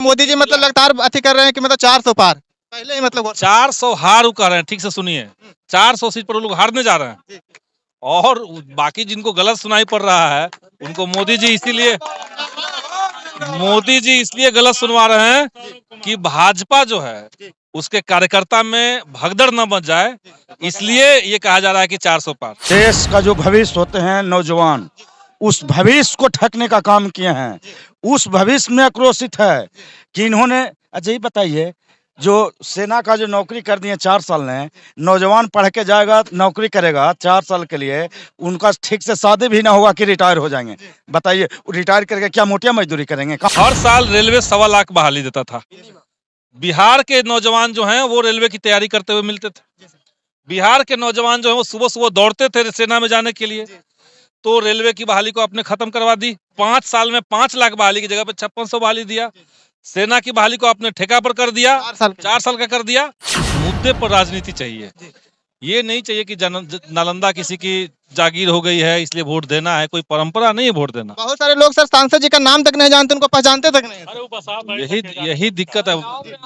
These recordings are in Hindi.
मोदी जी मतलब लगातार अति कर रहे हैं कि मतलब 400 पार पहले ही मतलब 400 हार कह रहे हैं, ठीक से सुनिए। 400 सीट पर वो लोग हारने जा रहे हैं और बाकी जिनको गलत सुनाई पड़ रहा है उनको मोदी जी इसलिए गलत सुनवा रहे हैं कि भाजपा जो है उसके कार्यकर्ता में भगदड़ न बच जाए, इसलिए ये कहा जा रहा है कि 400 पार। देश का जो भविष्य होते हैं नौजवान, उस भविष्य को ठगने का काम किए हैं। उस भविष्य में आक्रोशित है कि इन्होंने, अच्छा ये बताइए, जो सेना का जो नौकरी कर दिए 4 साल ने, नौजवान पढ़ के जाएगा नौकरी करेगा 4 साल के लिए, उनका ठीक से शादी भी ना होगा कि रिटायर हो जाएंगे। बताइए रिटायर करके क्या मोटिया मजदूरी करेंगे? हर साल रेलवे 1.25 लाख बहाली देता था। बिहार के नौजवान जो हैं वो रेलवे की तैयारी करते हुए मिलते थे। बिहार के नौजवान जो है वो सुबह सुबह दौड़ते थे सेना में जाने के लिए, तो रेलवे की बहाली को आपने खत्म करवा दी। 5 साल में 5 लाख बहाली की जगह पे 5600 बहाली दिया। सेना की बहाली को आपने ठेका पर कर दिया, 4 साल का कर दिया। मुद्दे पर राजनीति चाहिए, ये नहीं चाहिए कि नालंदा किसी की जागीर हो गई है इसलिए वोट देना है। कोई परंपरा नहीं है वोट देना। बहुत सारे लोग सर सांसद जी का नाम तक नहीं जानते, उनको पहचानते तक नहीं। यही दिक्कत है,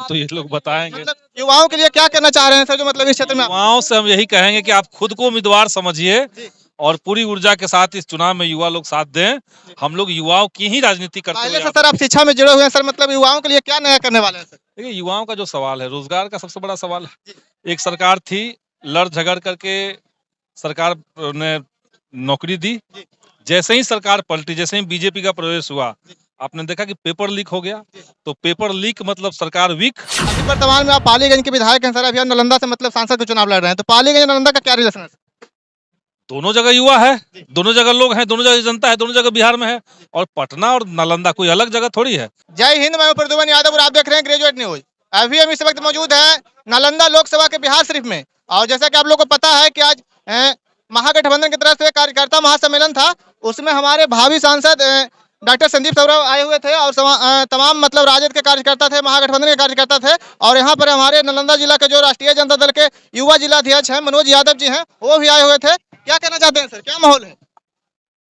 तो ये लोग बताएंगे। मतलब युवाओं के लिए क्या करना चाह रहे हैं सर, जो मतलब इस क्षेत्र में? युवाओं से हम यही कहेंगे कि आप खुद को उम्मीदवार समझिए और पूरी ऊर्जा के साथ इस चुनाव में युवा लोग साथ दें। हम लोग युवाओं की ही राजनीति करते पहले से हैं। सर आप शिक्षा में जुड़े हुए हैं सर, मतलब युवाओं के लिए क्या नया करने वाले हैं सर? देखिए, युवाओं का जो सवाल है, रोजगार का सबसे बड़ा सवाल है। एक सरकार थी, लड़ झगड़ करके सरकार ने नौकरी दी। जैसे ही सरकार पलटी, जैसे ही बीजेपी का प्रवेश हुआ, आपने देखा कि पेपर लीक हो गया। तो पेपर लीक मतलब सरकार वीक। अभी वर्तमान में आप पालीगंज के विधायक हैं सर, अभी आप नालंदा से मतलब सांसद के चुनाव लड़ रहे हैं, तो पालीगंज नालंदा का क्या रिलेशन है? दोनों जगह युवा है, दोनों जगह लोग हैं, दोनों जगह जनता है, दोनों जगह बिहार में है। और पटना और नालंदा कोई अलग जगह थोड़ी है। जय हिंद, मैं प्रद्युमन यादव और आप देख रहे हैं ग्रेजुएट न्यूज। अभी हम इस वक्त मौजूद है नालंदा लोकसभा के बिहार शरीफ में, और जैसा कि आप लोगों को पता है कि आज महागठबंधन की तरफ से कार्यकर्ता महासम्मेलन था। उसमें हमारे भावी सांसद डॉक्टर संदीप सौरभ आए हुए थे और तमाम मतलब राजद के कार्यकर्ता थे, महागठबंधन के कार्यकर्ता थे। और यहाँ पर हमारे नालंदा जिला के जो राष्ट्रीय जनता दल के युवा जिला अध्यक्ष हैं मनोज यादव जी हैं, वो भी आए हुए थे। क्या कहना चाहते हैं सर, क्या माहौल है?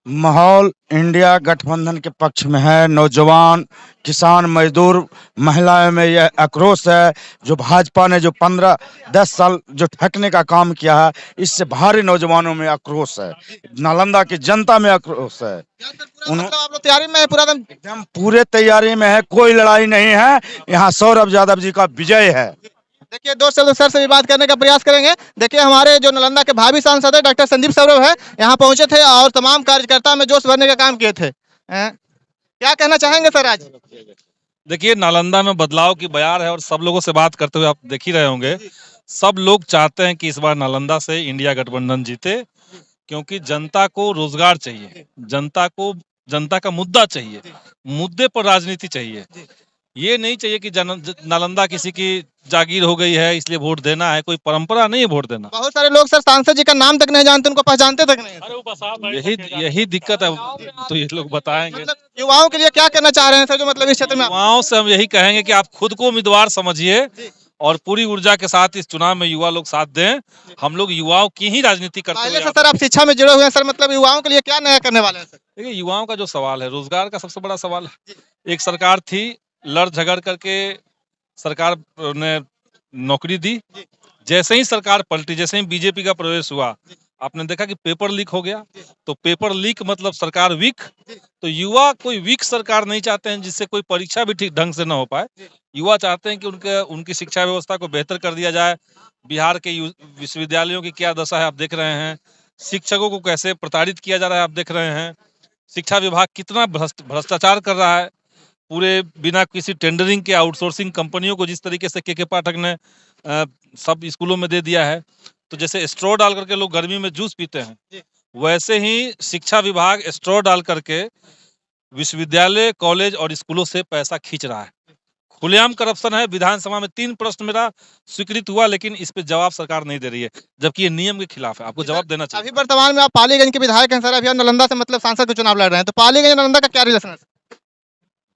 माहौल इंडिया गठबंधन के पक्ष में है। नौजवान, किसान, मजदूर, महिलाओं में यह आक्रोश है। जो भाजपा ने जो 15-10 साल जो ठगने का काम किया है, इससे भारी नौजवानों में आक्रोश है। नालंदा की जनता में आक्रोश है। मतलब आप लोग तैयारी में है पूरा एकदम पूरे तैयारी में है, कोई लड़ाई नहीं है। यहाँ सौरभ यादव जी का विजय है। देखिए दोस्त सर से भी बात करने का प्रयास करेंगे। देखिए हमारे जो नालंदा के भावी सांसद है डॉक्टर संदीप सौरभ है, यहाँ पहुंचे थे और तमाम कार्यकर्ता में जोश भरने का काम किए थे। क्या कहना चाहेंगे सर आज? देखिए, नालंदा में बदलाव की बयार है और सब लोगों से बात करते हुए आप देख ही रहे होंगे, सब लोग चाहते हैं कि इस बार नालंदा से इंडिया गठबंधन जीते, क्योंकि जनता को रोजगार चाहिए, जनता का मुद्दा चाहिए, मुद्दे पर राजनीति चाहिए। ये नहीं चाहिए कि नालंदा किसी की जागीर हो गई है इसलिए वोट देना है। कोई परंपरा नहीं है वोट देना। बहुत सारे लोग सर सांसद जी का नाम तक नहीं जानते, उनको पहचानते तक नहीं। यही दिक्कत है, तो ये लोग बताएंगे। मतलब युवाओं के लिए क्या करना चाह रहे हैं सर, जो मतलब इस क्षेत्र में? युवाओं से हम यही कहेंगे कि आप खुद को उम्मीदवार समझिए और पूरी ऊर्जा के साथ इस चुनाव में युवा लोग साथ दें। हम लोग युवाओं की ही राजनीति करते हैं। पहले से सर आप शिक्षा में जुड़े हुए हैं सर, मतलब युवाओं के लिए क्या नया करने वाले हैं सर? देखिए, युवाओं का जो सवाल है, रोजगार का सबसे बड़ा सवाल है। एक सरकार थी, लड़ झगड़ करके सरकार ने नौकरी दी। जैसे ही सरकार पलटी, जैसे ही बीजेपी का प्रवेश हुआ, आपने देखा कि पेपर लीक हो गया। तो पेपर लीक मतलब सरकार वीक। तो युवा कोई वीक सरकार नहीं चाहते हैं जिससे कोई परीक्षा भी ठीक ढंग से ना हो पाए। युवा चाहते हैं कि उनकी शिक्षा व्यवस्था को बेहतर कर दिया जाए। बिहार के विश्वविद्यालयों की क्या दशा है आप देख रहे हैं, शिक्षकों को कैसे प्रताड़ित किया जा रहा है आप देख रहे हैं, शिक्षा विभाग कितना भ्रष्टाचार कर रहा है। पूरे बिना किसी टेंडरिंग के आउटसोर्सिंग कंपनियों को जिस तरीके से के पाठक ने सब स्कूलों में दे दिया है। तो जैसे स्ट्रॉ डाल करके लोग गर्मी में जूस पीते हैं, वैसे ही शिक्षा विभाग स्ट्रॉ डाल करके विश्वविद्यालय, कॉलेज और स्कूलों से पैसा खींच रहा है। खुलेआम करप्शन है। विधानसभा में 3 प्रश्न मेरा स्वीकृत हुआ, लेकिन इस पे जवाब सरकार नहीं दे रही है, जबकि ये नियम के खिलाफ है। आपको जवाब देना चाहिए। अभी वर्तमान में आप पालीगंज के विधायक हैं सर, अभी आप नालंदा से मतलब सांसद के चुनाव लड़ रहे हैं, तो पालीगंज नालंदा का क्या रिलेशन है?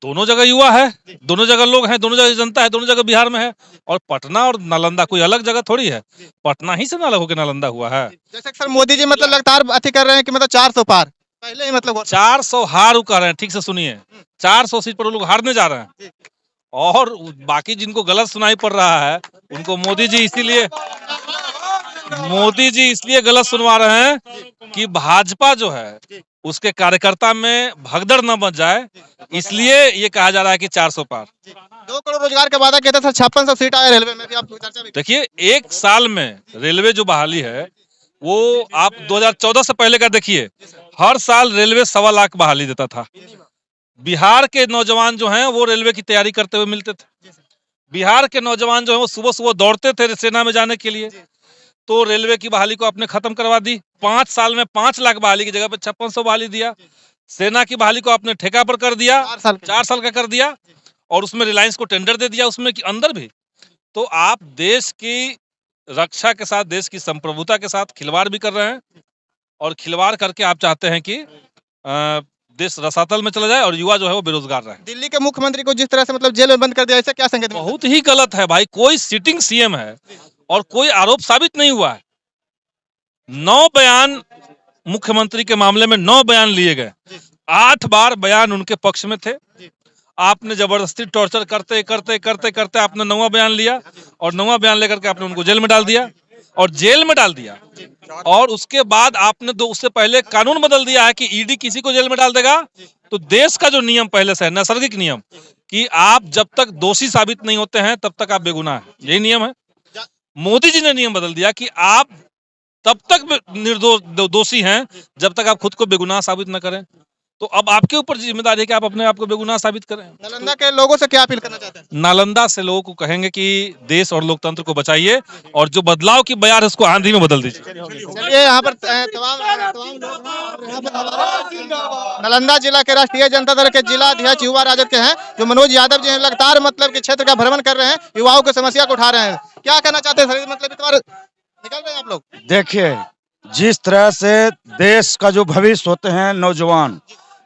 दोनों जगह युवा है, दोनों जगह लोग हैं, दोनों जगह जनता है, दोनों जगह बिहार में है। और पटना और नालंदा कोई अलग जगह थोड़ी है। पटना ही से ना अलग होकर नालंदा हुआ है। जैसे सर मोदी जी मतलब लगातार अति कर रहे हैं कि मतलब 400 पार पहले ही मतलब 400 हार कह रहे हैं, ठीक से सुनिए। 400 सीट पर वो लोग हारने जा रहे हैं और बाकी जिनको गलत सुनाई पड़ रहा है उनको मोदी जी इसलिए गलत सुनवा रहे हैं कि भाजपा जो है उसके कार्यकर्ता में भगदड़ न बच जाए, इसलिए ये कहा जा रहा है कि 400 पार। 2 करोड़ रोजगार का वादा किया था, 5600 सीट आया रेलवे में भी, आप चर्चा भी। देखिए, एक साल में रेलवे जो बहाली है वो आप 2014 से पहले का देखिए, हर साल रेलवे 1.25 लाख बहाली देता था। बिहार के नौजवान जो हैं वो रेलवे की तैयारी करते हुए मिलते थे। बिहार के नौजवान जो हैं वो सुबह सुबह दौड़ते थे सेना में जाने के लिए। तो रेलवे की बहाली को आपने खत्म करवा दी। 5 साल में 5 लाख बहाली की जगह पे 5600 बहाली दिया। सेना की बहाली को आपने ठेका पर कर दिया, 4 साल का कर दिया, और उसमें रिलायंस को टेंडर दे दिया उसमें कि अंदर भी। तो आप देश की रक्षा के साथ, देश की संप्रभुता के साथ खिलवाड़ भी कर रहे हैं, और खिलवाड़ करके आप चाहते हैं कि देश रसातल में चला जाए और युवा जो है वो बेरोजगार रहे। दिल्ली के मुख्यमंत्री को जिस तरह से मतलब जेल में बंद कर दिया, इससे क्या संकेत मिलता है? बहुत ही गलत है भाई। कोई सिटिंग सीएम है और कोई आरोप साबित नहीं हुआ है। 9 बयान मुख्यमंत्री के मामले में 9 बयान लिए गए, 8 बार बयान उनके पक्ष में थे। आपने जबरदस्ती टॉर्चर करते करते करते करते आपने 9वां बयान लिया, और 9वां बयान लेकर के आपने उनको जेल में डाल दिया, और जेल में डाल दिया। और उसके बाद आपने उससे पहले कानून बदल दिया है कि ईडी किसी को जेल में डाल देगा तो देश का जो नियम पहले से है, नैसर्गिक नियम, कि आप जब तक दोषी साबित नहीं होते हैं तब तक आप बेगुनाह हैं, यही नियम है। मोदी जी ने नियम बदल दिया कि आप तब तक निर्दोष दोषी हैं जब तक आप खुद को बेगुनाह साबित न करें। तो अब आपके ऊपर जिम्मेदारी है कि आप अपने आप को बेगुनाह साबित करें। नालंदा के लोगों से क्या अपील करना चाहते हैं? नालंदा से लोगों को कहेंगे कि देश और लोकतंत्र को बचाइए, और जो बदलाव की बयार है उसको आंधी में बदल दीजिए। चलिए, यहाँ पर तमाम लोग यहाँ पर हमारे नालंदा जिला के राष्ट्रीय जनता दल के जिला अध्यक्ष युवा राजद के हैं, जो मनोज यादव जी हैं, लगातार मतलब कि क्षेत्र का भ्रमण कर रहे हैं, युवाओं की समस्या को उठा रहे हैं। क्या कहना चाहते हैं सर? मतलब इस बार निकल रहे हैं आप लोग? देखिए, जिस तरह से देश का जो भविष्य होते हैं नौजवान,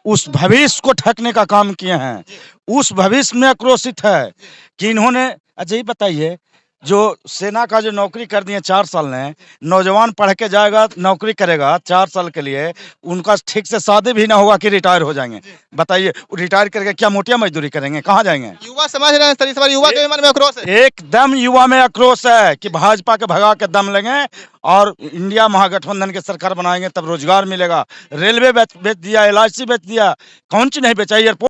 उस भविष्य को ठगने का काम किए हैं। उस भविष्य में आक्रोशित है कि इन्होंने, अच्छा ये बताइए, जो सेना का जो नौकरी कर दिए 4 साल में, नौजवान पढ़ के जाएगा, नौकरी करेगा 4 साल के लिए, उनका ठीक से शादी भी ना होगा कि रिटायर हो जाएंगे। बताइए, रिटायर करके क्या मोटिया मजदूरी करेंगे, कहाँ जाएंगे? युवा समझ रहे हैं सर, इस बार युवा के मन में आक्रोश है। एकदम युवा में आक्रोश है कि भाजपा के भगा के दम लेंगे और इंडिया महागठबंधन की सरकार बनाएंगे, तब रोजगार मिलेगा। रेलवे बेच दिया, LIC बेच दिया, कौन सी नहीं बेचा, एयरपोर्ट